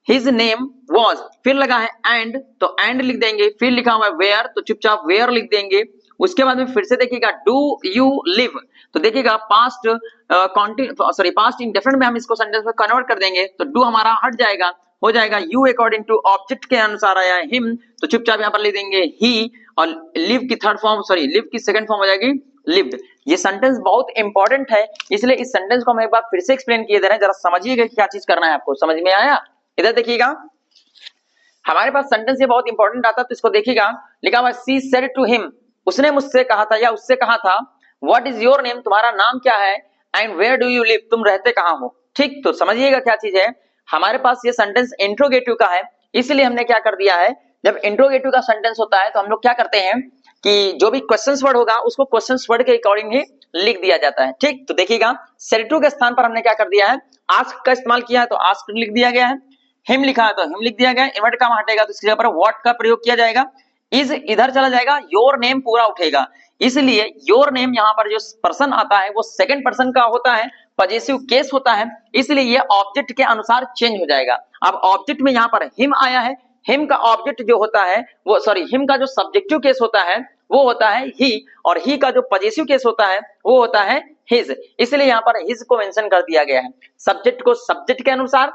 his name was। फिर लगा है एंड, तो एंड लिख देंगे। फिर लिखा हुआ है वेयर, तो चुपचाप वेयर लिख देंगे। उसके बाद में फिर से देखिएगा डू यू लिव, तो देखिएगा पास्ट पास्ट इंडेफिनिट में हम इसको सेंटेंस में कन्वर्ट कर देंगे, तो डू हमारा हट जाएगा, हो जाएगा यू अकॉर्डिंग टू ऑब्जेक्ट के अनुसार आया है हिम, तो चुपचाप यहाँ पर लिख देंगे ही, और लिव की थर्ड फॉर्म, सॉरी लिव की सेकंड फॉर्म हो जाएगी लिव्ड। ये सेंटेंस बहुत इंपॉर्टेंट है, इसलिए इस सेंटेंस को हम एक बार फिर से एक्सप्लेन किए दे रहे हैं, जरा समझिएगा क्या चीज करना है आपको। समझ में आया, इधर देखिएगा हमारे पास सेंटेंस ये बहुत इंपॉर्टेंट आता है, तो इसको देखिएगा लिखा हुआ सी सेड टू हिम, उसने मुझसे कहा था या उससे कहा था, व्हाट इज योर नेम, तुम्हारा नाम क्या है, and where do you live, तुम रहते कहाँ हो। ठीक, तो समझिएगा क्या चीज है, हमारे पास ये सेंटेंस इंट्रोगेटिव का है, इसलिए हमने क्या कर दिया है, जब इंट्रोगेटिव का सेंटेंस होता है तो हम लोग क्या करते हैं कि जो भी क्वेश्चंस वर्ड होगा उसको क्वेश्चंस वर्ड के अकॉर्डिंग ही लिख दिया जाता है। ठीक, तो देखिएगा सेड टू के स्थान पर हमने क्या कर दिया है, आस्क का इस्तेमाल किया है तो आस्क लिख दिया गया है, हिम लिखा है तो हिम लिख दिया गया है, इन्वर्ट कॉमा हटेगा तो इसकी जगह पर व्हाट का प्रयोग किया जाएगा, इज इधर चला जाएगा, योर नेम पूरा उठेगा, इसलिए योर नेम यहाँ पर जो पर्सन आता है वो सेकंड पर्सन का होता है, पजेसिव केस होता है, इसलिए ये ऑब्जेक्ट के अनुसार चेंज हो जाएगा। अब ऑब्जेक्ट में यहाँ पर हिम आया है, हिम का ऑब्जेक्ट जो होता है वो, सॉरी हिम का जो सब्जेक्टिव केस होता है वो होता है ही, और ही का जो पजेसिव केस होता है वो होता है हिज, इसलिए यहाँ पर हिज को मेंशन कर दिया गया है। सब्जेक्ट को सब्जेक्ट के अनुसार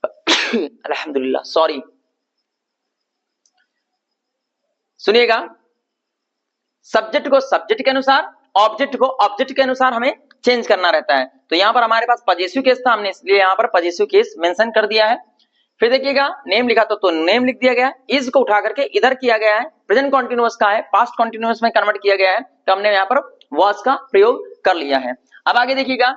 अल्हम्दुलिल्लाह, सॉरी सुनिएगा, सब्जेक्ट को सब्जेक्ट के अनुसार, ऑब्जेक्ट को ऑब्जेक्ट के अनुसार हमें चेंज करना रहता है। तो यहाँ पर हमारे पास पजेसिव केस था, हमने इसलिए यहाँ पर पजेसिव केस मेंशन कर दिया है। फिर देखिएगा नेम लिखा तो नेम लिख दिया गया है, इज को उठा करके इधर किया गया है, प्रेजेंट कॉन्टिन्यूअस का है, पास्ट कॉन्टिन्यूअस में कन्वर्ट किया गया है, तो हमने यहाँ पर वाज का प्रयोग कर लिया है। अब आगे देखिएगा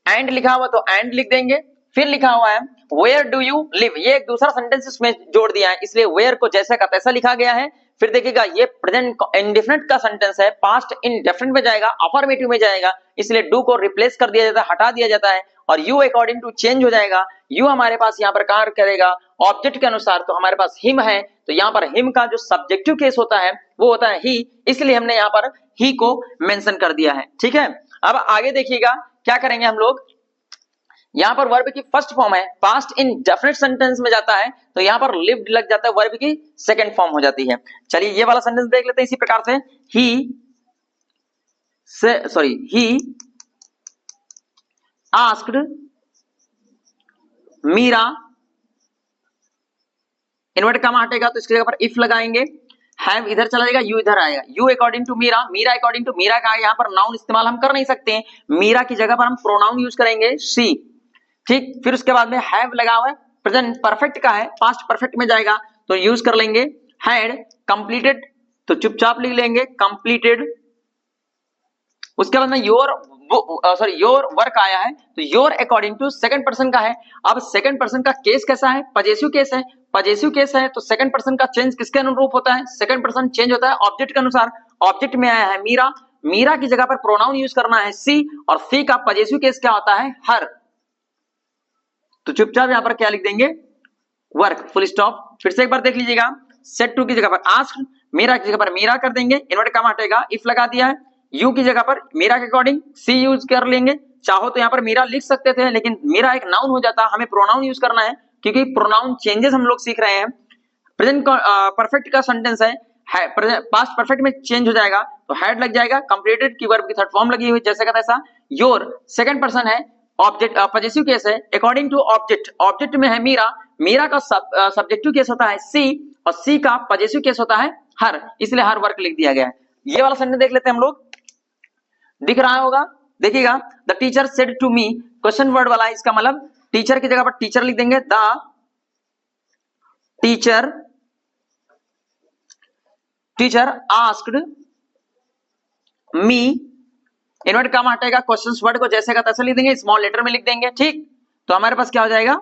एंड लिखा हुआ तो एंड लिख देंगे। फिर लिखा हुआ है वेयर डू यू लिव, ये एक दूसरा सेंटेंस इसमें जोड़ दिया है, इसलिए वेयर को जैसा का तैसा लिखा गया है। फिर देखिएगा ये प्रेजेंट इंडेफिनिट का सेंटेंस है, पास्ट इंडेफिनिट में जाएगा, अफर्मेटिव में जाएगा, इसलिए डू को रिप्लेस कर दिया जाता है, हटा दिया जाता है, और यू अकॉर्डिंग टू चेंज हो जाएगा। यू हमारे पास यहाँ पर कार्य करेगा ऑब्जेक्ट के अनुसार, तो हमारे पास हिम है, तो यहाँ पर हिम का जो सब्जेक्टिव केस होता है वो होता है ही, इसलिए हमने यहाँ पर ही को मेंशन कर दिया है। ठीक है, अब आगे देखिएगा क्या करेंगे हम लोग। यहाँ पर वर्ब की फर्स्ट फॉर्म है, पास्ट इन डेफिनेट सेंटेंस में जाता है तो यहाँ पर लिव्ड लग जाता है, वर्ब की सेकंड फॉर्म हो जाती है। चलिए ये वाला सेंटेंस देख लेते हैं इसी प्रकार से, ही आस्क्ड मीरा, इन्वर्ट कमा हटेगा तो इसकी जगह पर इफ लगाएंगे, हैव इधर चला जाएगा, यू इधर आएगा, you according to Meera, Meera according to Meera का यहाँ पर नाउन इस्तेमाल हम कर नहीं सकते हैं, मीरा की जगह पर हम प्रोनाउन यूज करेंगे शी। ठीक, फिर उसके बाद में हैव लगा हुआ है, प्रेजेंट परफेक्ट का है, पास्ट परफेक्ट में जाएगा तो यूज कर लेंगे हैड, कंप्लीटेड तो चुपचाप लिख लेंगे कंप्लीटेड। उसके बाद में योर वर्क आया है तो your according to second person का है। अब सेकंड पर्सन का केस कैसा है, पजेसिव केस है, पजेसिव केस है तो सेकंड पर्सन का चेंज किसके अनुरूप होता है, सेकंड पर्सन चेंज होता है ऑब्जेक्ट के अनुसार। ऑब्जेक्ट में आया है मीरा, मीरा की जगह पर प्रोनाउन यूज करना है सी, और सी का पजेसिव केस क्या होता है, हर, तो चुपचाप यहां पर क्या लिख देंगे, वर्क, फुल स्टॉप। फिर से एक बार देख लीजिएगा, सेट टू की जगह पर आस्क्ड, मीरा की जगह पर मीरा कर देंगे, इन्वर्ट कमा हटेगा, इफ लगा दिया है, यू की जगह पर मीरा के अकॉर्डिंग सी यूज कर लेंगे, चाहो तो यहाँ पर मीरा लिख सकते थे लेकिन मीरा एक नाउन हो जाता, हमें प्रोनाउन यूज करना है क्योंकि प्रोनाउन चेंजेस हम लोग सीख रहे हैं। प्रेजेंट परफेक्ट का सेंटेंस है, पास्ट परफेक्ट में चेंज हो जाएगा तो हैड लग जाएगा, कंप्लीटेड की वर्ब की थर्ड फॉर्म लगी हुई जैसे का तैसा, योर सेकंड पर्सन है, ऑब्जेक्ट पजेसिव केस है, अकॉर्डिंग टू ऑब्जेक्ट, ऑब्जेक्ट में है मीरा, मीरा का सब्जेक्टिव केस होता है सी, और सी का पजेसिव केस होता है हर, इसलिए हर वर्क लिख दिया गया है। ये वाला सेंटेंस देख लेते हैं हम लोग, दिख रहा होगा, देखिएगा, the teacher said to me, question word वाला है, इसका मतलब टीचर की जगह पर टीचर लिख देंगे, the teacher asked me, invert comma हटेगा, क्वेश्चन वर्ड को जैसे का तैसे लिख देंगे, स्मॉल लेटर में लिख देंगे। ठीक, तो हमारे पास क्या हो जाएगा,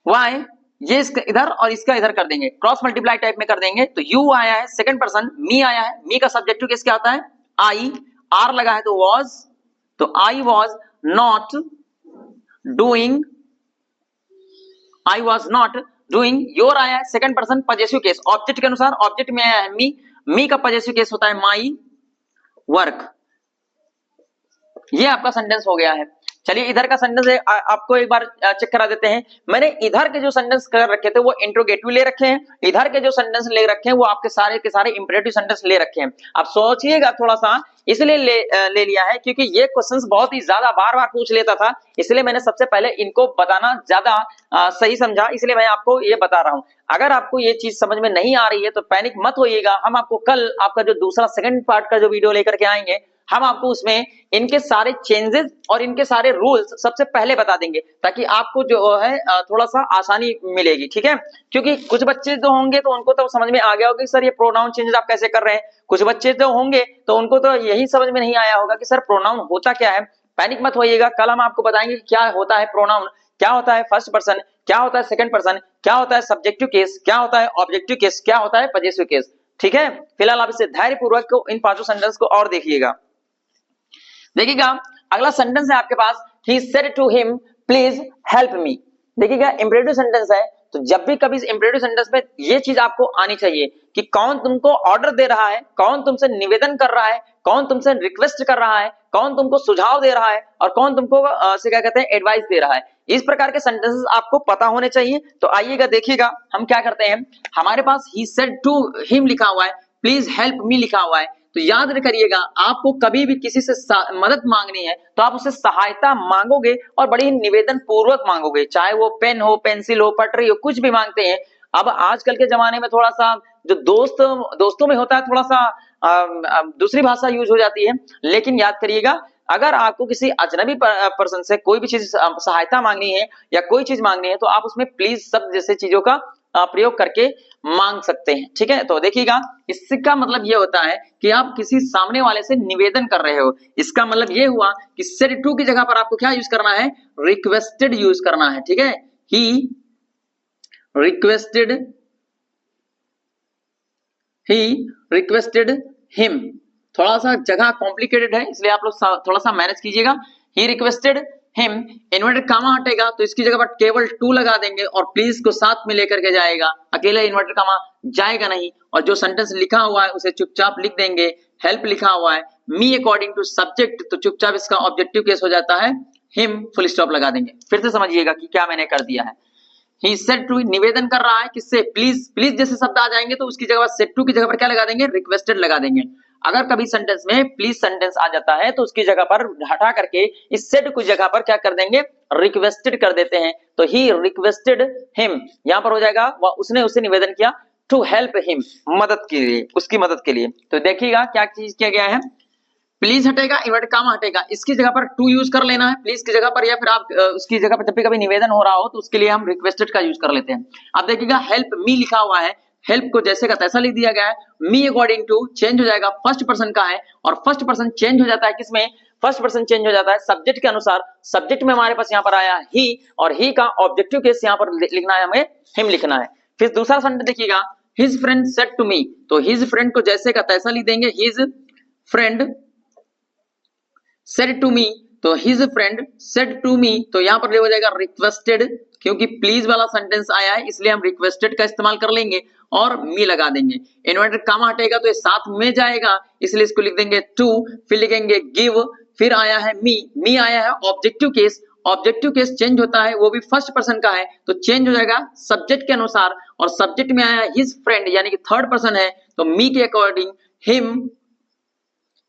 वाई, ये इसका इधर और इसका इधर कर देंगे, क्रॉस मल्टीप्लाई टाइप में कर देंगे, तो यू आया है सेकंड पर्सन, मी आया है, मी का सब्जेक्टिव केस क्या होता है, आई, आर लगा है तो वॉज, तो I was not doing, I was not doing, your आया है second person possessive case, object के अनुसार, ऑब्जेक्ट में आया है मी, मी का पजेसिव केस होता है माई वर्क। ये आपका सेंटेंस हो गया है। चलिए इधर का सेंटेंस आपको एक बार चेक करा देते हैं। मैंने इधर के जो सेंटेंस कर रखे थे वो इंट्रोगेटिव ले रखे हैं, इधर के जो सेंटेंस ले रखे हैं वो आपके सारे के सारे इंपरेटिव सेंटेंस ले रखे हैं। अब सोचिएगा थोड़ा सा, इसलिए ले लिया है क्योंकि ये क्वेश्चंस बहुत ही ज्यादा बार बार पूछ लेता था, इसलिए मैंने सबसे पहले इनको बताना ज्यादा सही समझा, इसलिए मैं आपको ये बता रहा हूं। अगर आपको ये चीज समझ में नहीं आ रही है तो पैनिक मत होइएगा, हम आपको कल आपका जो दूसरा सेकंड पार्ट का जो वीडियो लेकर के आएंगे, हम आपको उसमें इनके सारे चेंजेस और इनके सारे रूल्स सबसे पहले बता देंगे ताकि आपको जो है थोड़ा सा आसानी मिलेगी। ठीक है, क्योंकि कुछ बच्चे जो होंगे तो उनको तो समझ में आ गया होगा कि सर ये प्रोनाउन चेंजेस आप कैसे कर रहे हैं, कुछ बच्चे जो होंगे तो उनको तो यही समझ में नहीं आया होगा कि सर प्रोनाउन होता क्या है। पैनिक मत होइएगा, कल हम आपको बताएंगे क्या होता है प्रोनाउन, क्या होता है फर्स्ट पर्सन, क्या होता है सेकंड पर्सन, क्या होता है सब्जेक्टिव केस, क्या होता है ऑब्जेक्टिव केस, क्या होता है पजेसिव केस। ठीक है, फिलहाल आप इसे धैर्यपूर्वक इन पांचों सेंटेंस को और देखिएगा। देखिएगा अगला सेंटेंस है आपके पास, he said to him please help me। देखिएगा इंपरेटिव सेंटेंस है, तो जब भी कभी इस इंपरेटिव सेंटेंस में ये चीज आपको आनी चाहिए कि कौन तुमको ऑर्डर दे रहा है, कौन तुमसे निवेदन कर रहा है, कौन तुमसे रिक्वेस्ट कर रहा है, कौन तुमको सुझाव दे रहा है और कौन तुमको से क्या कहते हैं एडवाइस दे रहा है। इस प्रकार के सेंटेंसेस आपको पता होने चाहिए। तो आइएगा देखिएगा हम क्या करते हैं, हमारे पास he said to him लिखा हुआ है, प्लीज हेल्प मी लिखा हुआ है, तो याद करिएगा आपको कभी भी किसी से मदद मांगनी है तो आप उससे सहायता मांगोगे और बड़ी निवेदन पूर्वक मांगोगे, चाहे वो पेन हो, पेंसिल हो, पटरी हो, कुछ भी मांगते हैं। अब आजकल के जमाने में थोड़ा सा जो दोस्तों में होता है थोड़ा सा दूसरी भाषा यूज हो जाती है, लेकिन याद करिएगा अगर आपको किसी अजनबी पर्सन से कोई भी चीज सहायता मांगनी है या कोई चीज मांगनी है तो आप उसमें प्लीज शब्द जैसे चीजों का प्रयोग करके मांग सकते हैं। ठीक है, तो देखिएगा इसका मतलब ये होता है कि आप किसी सामने वाले से निवेदन कर रहे हो, इसका मतलब ये हुआ कि सेड टू की जगह पर आपको क्या यूज करना है, रिक्वेस्टेड यूज करना है। ठीक है, ही रिक्वेस्टेड हिम, थोड़ा सा जगह कॉम्प्लिकेटेड है इसलिए आप लोग थोड़ा सा मैनेज कीजिएगा। He requested him, inverted comma हटेगा तो इसकी जगह पर केवल टू लगा देंगे और प्लीज को साथ में लेकर के जाएगा, अकेले इन्वर्टेड कामा जाएगा नहीं। और जो सेंटेंस लिखा हुआ है उसे चुपचाप लिख देंगे। हेल्प लिखा हुआ है, मी अकॉर्डिंग टू सब्जेक्ट, तो चुपचाप इसका ऑब्जेक्टिव केस हो जाता है हिम, फुल स्टॉप लगा देंगे। फिर से समझिएगा कि क्या मैंने कर दिया है। ही सेड टू, निवेदन कर रहा है किससे, प्लीज, प्लीज जैसे शब्द आ जाएंगे तो उसकी जगह सेड टू की जगह पर क्या लगा देंगे, रिक्वेस्टेड लगा देंगे। अगर कभी सेंटेंस में प्लीज सेंटेंस आ जाता है तो उसकी जगह पर हटा करके इस सेड की जगह पर क्या कर देंगे, रिक्वेस्टेड कर देते हैं। तो ही रिक्वेस्टेड हिम, यहां पर हो जाएगा उसने उससे निवेदन किया, टू हेल्प हिम, मदद के लिए, उसकी मदद के लिए। तो देखिएगा क्या चीज किया गया है, प्लीज हटेगा, इन्वर्टेड कामा हटेगा, इसकी जगह पर टू यूज कर लेना है प्लीज की जगह पर, या फिर आप उसकी जगह पर जब भी कभी निवेदन हो रहा हो तो उसके लिए हम रिक्वेस्टेड का यूज कर लेते हैं। अब देखिएगा हेल्प मी लिखा हुआ है, हेल्प को जैसे का तैसा लिख दिया गया है। मी अकॉर्डिंग टू चेंज हो जाएगा, फर्स्ट पर्सन का है और फर्स्ट पर्सन चेंज हो जाता है किसमें, फर्स्ट पर्सन चेंज हो जाता है सब्जेक्ट के अनुसार। सब्जेक्ट में हमारे पास यहाँ पर आया ही, और ही का ऑब्जेक्टिव केस यहाँ पर लिखना है, हमें हिम लिखना है। फिर दूसरा सेंटेंस देखिएगा, his friend said to me, तो हिज फ्रेंड को जैसे का तैसा लिख देंगे, his friend said to me, तो his friend said to me, तो यहां पर हो जाएगा रिक्वेस्टेड, क्योंकि प्लीज वाला सेंटेंस आया है इसलिए हम रिक्वेस्टेड का इस्तेमाल कर लेंगे और मी लगा देंगे। इन्वर्टेड कामा हटेगा तो ये साथ में जाएगा इसलिए इसको लिख देंगे टू, फिर लिखेंगे गिव, फिर आया है मी, मी आया है objective case, objective case change होता है वो भी फर्स्ट पर्सन का है तो चेंज हो जाएगा सब्जेक्ट के अनुसार, और सब्जेक्ट में आया है हिज फ्रेंड यानी कि थर्ड पर्सन है तो मी के अकॉर्डिंग हिम,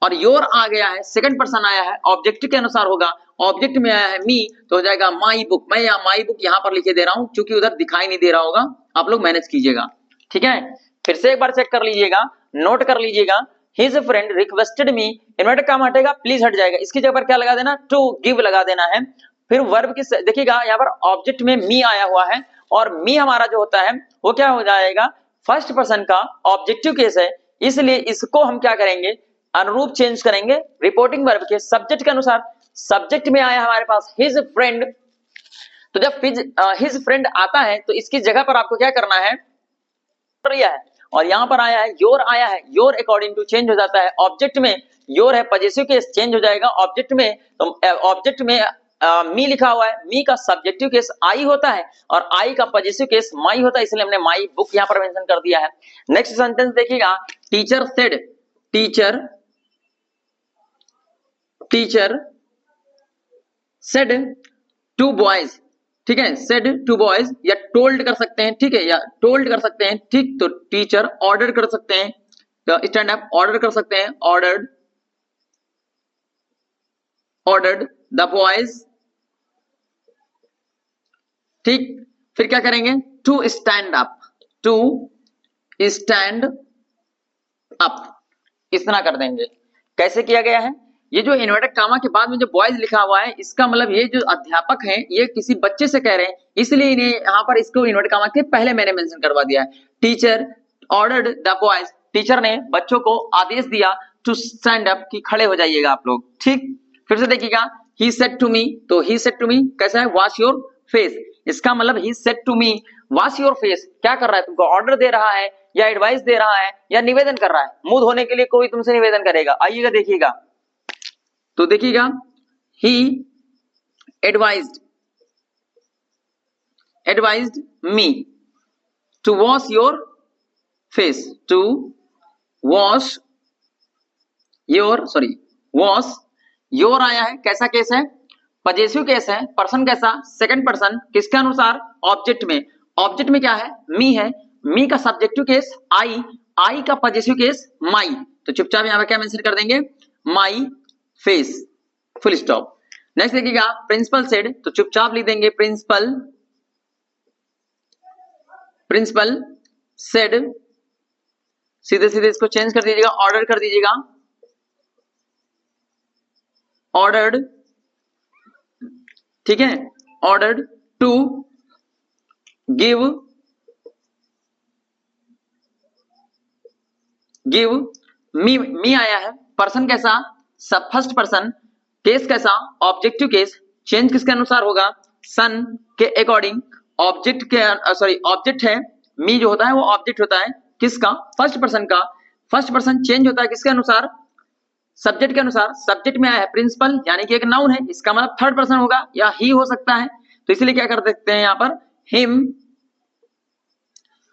और योर आ गया है सेकंड पर्सन आया है ऑब्जेक्ट के अनुसार होगा, ऑब्जेक्ट में आया है मी तो हो जाएगा माई बुक। मैं यहाँ माई बुक यहाँ पर लिखे दे रहा हूं क्योंकि उधर दिखाई नहीं दे रहा होगा, आप लोग मैनेज कीजिएगा, ठीक है। फिर से एक बार चेक कर लीजिएगा, नोट कर लीजिएगा, his friend requested me, inverted comma हटेगा प्लीज हट जाएगा, इसकी जगह पर क्या लगा देना, टू गिव लगा देना है। फिर वर्ब की देखिएगा यहाँ पर ऑब्जेक्ट में मी आया हुआ है और मी हमारा जो होता है वो क्या हो जाएगा, फर्स्ट पर्सन का ऑब्जेक्टिव केस है, इसलिए इसको हम क्या करेंगे, अनुरूप चेंज करेंगे रिपोर्टिंग वर्ब के सब्जेक्ट के अनुसार। सब्जेक्ट में आया हमारे पास हिज फ्रेंड, तो जब हिज फ्रेंड आता है तो इसकी जगह पर आपको क्या करना है, और यहां पर आया है योर, आया है योर अकॉर्डिंग टू चेंज हो जाता है ऑब्जेक्ट में, योर है पजेसिव केस चेंज हो जाएगा ऑब्जेक्ट में, तो ऑब्जेक्ट में मी लिखा हुआ है, मी का सब्जेक्टिव केस आई होता है और आई का पजेसिव केस माई होता है, इसलिए हमने माई बुक यहां पर मेंशन कर दिया है। नेक्स्ट सेंटेंस देखिएगा, teacher said, teacher said to boys, ठीक है, सेड टू बॉयज या टोल्ड कर सकते हैं, ठीक है, या टोल्ड कर सकते हैं, ठीक, तो टीचर ऑर्डर कर सकते हैं, तो स्टैंड अप ऑर्डर कर सकते हैं, ऑर्डर्ड द बॉयज, ठीक। फिर क्या करेंगे, टू स्टैंड अप, इतना कर देंगे। कैसे किया गया है, ये जो इन्वर्टेड कामा के बाद में जो बॉयज लिखा हुआ है इसका मतलब ये जो अध्यापक हैं ये किसी बच्चे से कह रहे हैं, इसलिए इन्हें यहाँ पर इसको इन्वर्टेड कामा के पहले मैंने मेंशन करवा दिया है। Teacher ordered the boys, teacher ने बच्चों को आदेश दिया टू स्टैंड अप, कि खड़े हो जाइएगा आप लोग, ठीक। फिर से देखिएगा, ही सेड टू मी, तो ही सेड टू मी कैसा है, वॉश योर फेस, इसका मतलब he said to me wash your face, क्या कर रहा है, तुमको ऑर्डर दे रहा है या एडवाइस दे रहा है या निवेदन कर रहा है, मुंह धोने के लिए कोई तुमसे निवेदन करेगा, आइएगा देखिएगा, तो देखिएगा, he advised me to wash your face, to wash your आया है, कैसा केस है, पजेसिव केस है, पर्सन कैसा, सेकंड पर्सन, किसके अनुसार, ऑब्जेक्ट में, ऑब्जेक्ट में क्या है, मी है, मी का सब्जेक्टिव केस आई का पजेसिव केस माई, तो चुपचाप यहां पर क्या मेंशन कर देंगे, my face, full stop. Next देखिएगा, प्रिंसिपल सेड, तो चुपचाप लिख देंगे प्रिंसिपल सेड, सीधे सीधे इसको चेंज कर दीजिएगा, ऑर्डर कर दीजिएगा, ऑर्डर्ड, ठीक है, ऑर्डर्ड टू गिव मी आया है, पर्सन कैसा, सब फर्स्ट पर्सन, केस कैसा, ऑब्जेक्टिव केस, चेंज किसके अनुसार होगा, सन के अकॉर्डिंग, ऑब्जेक्ट है, मी जो होता है वो ऑब्जेक्ट होता है किसका, फर्स्ट पर्सन का, फर्स्ट पर्सन चेंज होता है किसके अनुसार, सब्जेक्ट के अनुसार सब्जेक्ट में आया है प्रिंसिपल, यानी कि एक नाउन है, इसका मतलब थर्ड पर्सन होगा या ही हो सकता है, तो इसलिए क्या कर सकते हैं यहाँ पर हिम,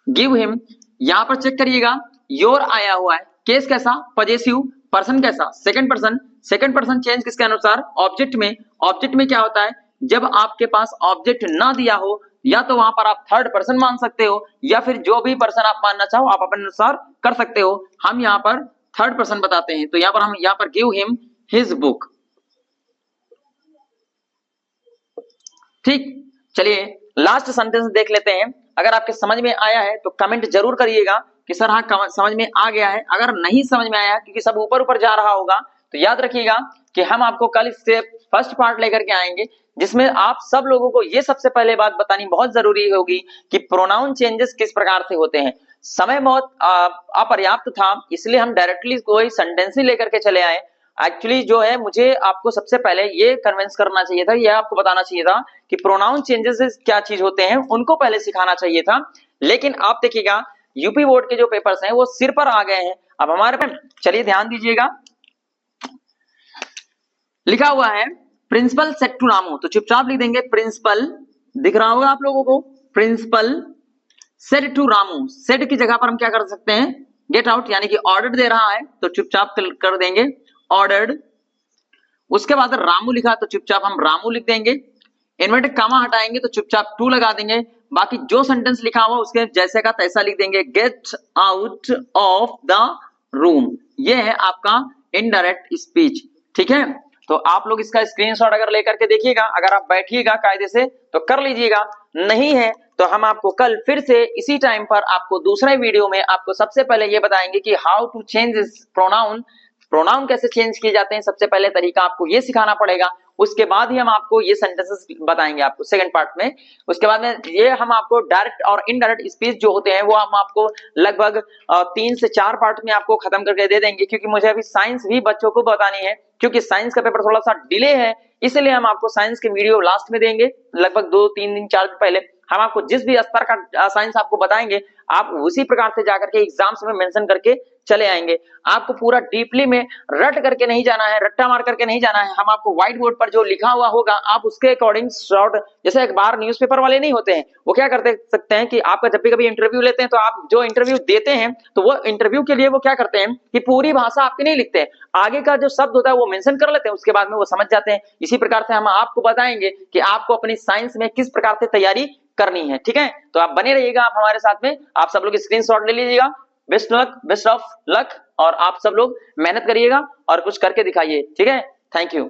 गिव हिम। यहां पर चेक करिएगा योर आया हुआ है, केस कैसा पजेसिव, पर्सन कैसा second person. Second person change किसके अनुसार ऑब्जेक्ट में। ऑब्जेक्ट में क्या होता है जब आपके पास ऑब्जेक्ट ना दिया हो या तो वहां पर आप थर्ड पर्सन मान सकते हो या फिर जो भी पर्सन आप मानना चाहो आप अपने अनुसार कर सकते हो। हम यहाँ पर थर्ड पर्सन बताते हैं, तो यहाँ पर हम यहाँ पर गिव हिम हिज बुक। ठीक, चलिए लास्ट सेंटेंस देख लेते हैं। अगर आपके समझ में आया है तो कमेंट जरूर करिएगा कि सर हाँ समझ में आ गया है। अगर नहीं समझ में आया क्योंकि सब ऊपर ऊपर जा रहा होगा तो याद रखिएगा कि हम आपको कल इससे फर्स्ट पार्ट लेकर के आएंगे, जिसमें आप सब लोगों को ये सबसे पहले बात बतानी बहुत जरूरी होगी कि प्रोनाउन चेंजेस किस प्रकार से होते हैं। समय बहुत अपर्याप्त था, इसलिए हम डायरेक्टली कोई सेंटेंस ही लेकर के चले आए। एक्चुअली जो है मुझे आपको सबसे पहले ये कन्विंस करना चाहिए था, ये आपको बताना चाहिए था कि प्रोनाउन चेंजेस क्या चीज होते हैं, उनको पहले सिखाना चाहिए था। लेकिन आप देखिएगा यूपी बोर्ड के जो पेपर्स हैं वो सिर पर आ गए हैं। अब हमारे पे चलिए ध्यान दीजिएगा, लिखा हुआ है प्रिंसिपल सेड टू रामू, तो चुपचाप लिख देंगे प्रिंसिपल, दिख रहा होगा आप लोगों को, principal said to Ramu. Said की जगह पर हम क्या कर सकते हैं गेट आउट, यानी कि ऑर्डर दे रहा है तो चुपचाप कर देंगे ऑर्डर्ड। उसके बाद रामू लिखा तो चुपचाप हम रामू लिख देंगे। इन्वर्टेड कामा हटाएंगे तो चुपचाप टू लगा देंगे। बाकी जो सेंटेंस लिखा हुआ उसके जैसे का तैसा लिख देंगे, get out of the room. ये है आपका इनडायरेक्ट स्पीच। ठीक है, तो आप लोग इसका स्क्रीनशॉट अगर लेकर के देखिएगा, अगर आप बैठिएगा कायदे से तो कर लीजिएगा, नहीं है तो हम आपको कल फिर से इसी टाइम पर आपको दूसरे वीडियो में आपको सबसे पहले ये बताएंगे कि how to change this pronoun. Pronoun कैसे चेंज किए जाते हैं, सबसे पहले तरीका आपको ये सिखाना पड़ेगा। उसके बाद ही हम आपको ये सेंटेंसेस बताएंगे आपको सेकंड पार्ट में। उसके बाद में ये हम आपको डायरेक्ट और इनडायरेक्ट स्पीच जो होते हैं वो हम आपको लगभग 3 से 4 पार्ट में आपको खत्म करके दे देंगे, क्योंकि मुझे अभी साइंस भी बच्चों को बतानी है, क्योंकि साइंस का पेपर थोड़ा सा डिले है, इसलिए हम आपको साइंस के वीडियो लास्ट में देंगे। लगभग 2-3 दिन 4 दिन पहले हम आपको जिस भी स्तर का साइंस आपको बताएंगे आप उसी प्रकार से जाकर के एग्जाम्स में मेंशन करके चले आएंगे। आपको पूरा डीपली में रट करके नहीं जाना है, रट्टा मार करके नहीं जाना है। हम आपको व्हाइट बोर्ड पर जो लिखा हुआ होगा आप उसके अकॉर्डिंग शॉर्ट, जैसे अखबार न्यूज़पेपर वाले नहीं होते हैं, वो क्या करते सकते हैं कि आपका जब भी कभी इंटरव्यू लेते हैं तो आप जो इंटरव्यू देते हैं तो वो इंटरव्यू के लिए वो क्या करते हैं कि पूरी भाषा आपकी नहीं लिखते हैं, आगे का जो शब्द होता है वो मेंशन कर लेते हैं, उसके बाद में वो समझ जाते हैं। इसी प्रकार से हम आपको बताएंगे कि आपको अपनी साइंस में किस प्रकार से तैयारी करनी है। ठीक है, तो आप बने रहिएगा आप हमारे साथ में। आप सब लोग स्क्रीनशॉट ले लीजिएगा। Best luck, best of luck, और आप सब लोग मेहनत करिएगा और कुछ करके दिखाइए। ठीक है, थैंक यू।